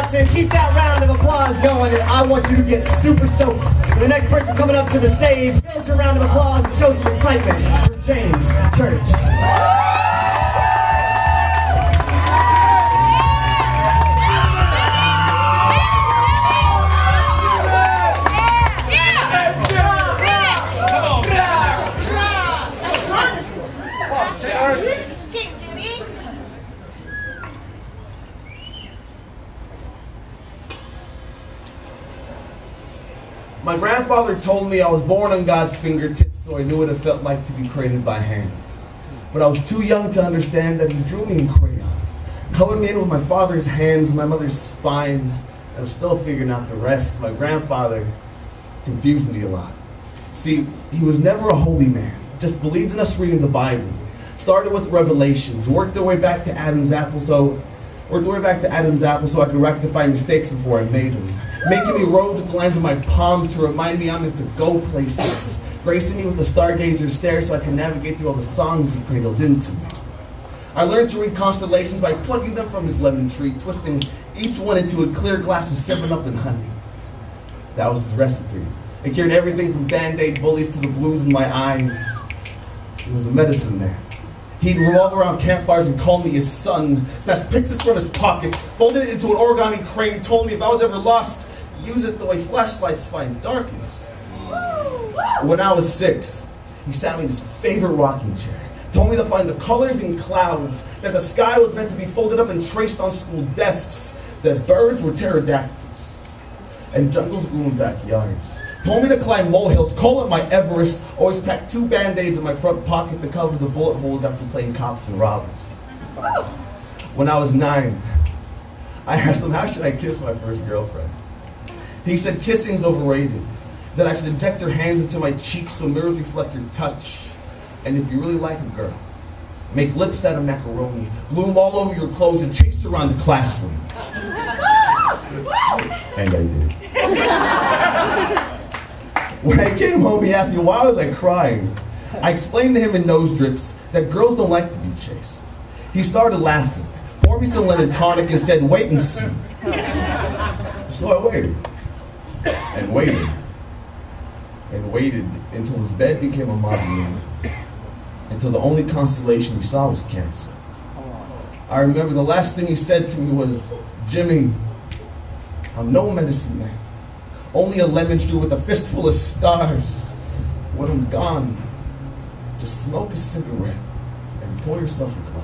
watching, keep that round of applause going, and I want you to get super stoked. And the next person coming up to the stage, build your round of applause and show some excitement for James Church. My grandfather told me I was born on God's fingertips, so I knew what it felt like to be created by hand. But I was too young to understand that he drew me in crayon, colored me in with my father's hands, my mother's spine. I was still figuring out the rest. My grandfather confused me a lot. See, he was never a holy man, just believed in us reading the Bible. Started with Revelations, worked their way back to Adam's apple so I could rectify mistakes before I made them. Making me roll with the lines of my palms to remind me I'm meant to go places. Gracing me with the stargazer stare so I can navigate through all the songs he cradled into me. I learned to read constellations by plucking them from his lemon tree, twisting each one into a clear glass of 7-Up and honey. That was his recipe. It cured everything from Band-Aid bullies to the blues in my eyes. He was a medicine man. He'd revolve around campfires and call me his son, snatched pictures from his pocket, folded it into an origami crane, told me if I was ever lost, use it the way flashlights find darkness. When I was 6, he sat me in his favorite rocking chair, told me to find the colors in clouds, that the sky was meant to be folded up and traced on school desks, that birds were pterodactyls, and jungles grew in backyards. Told me to climb molehills, call it my Everest, always pack 2 Band-Aids in my front pocket to cover the bullet holes after playing cops and robbers. When I was 9, I asked him, how should I kiss my first girlfriend? He said kissing's overrated, that I should inject her hands into my cheeks so mirrors reflect her touch. And if you really like a girl, make lips out of macaroni, glue them all over your clothes and chase her around the classroom. And I did. When I came home, he asked me why was I crying. I explained to him in nose drips that girls don't like to be chased. He started laughing, poured me some lemon tonic and said, wait and see. So I waited, and waited, and waited until his bed became a mausoleum, until the only constellation he saw was Cancer. I remember the last thing he said to me was, Jimmy, I'm no medicine man. Only a lemon stew with a fistful of stars. When I'm gone, just smoke a cigarette and pour yourself a glass.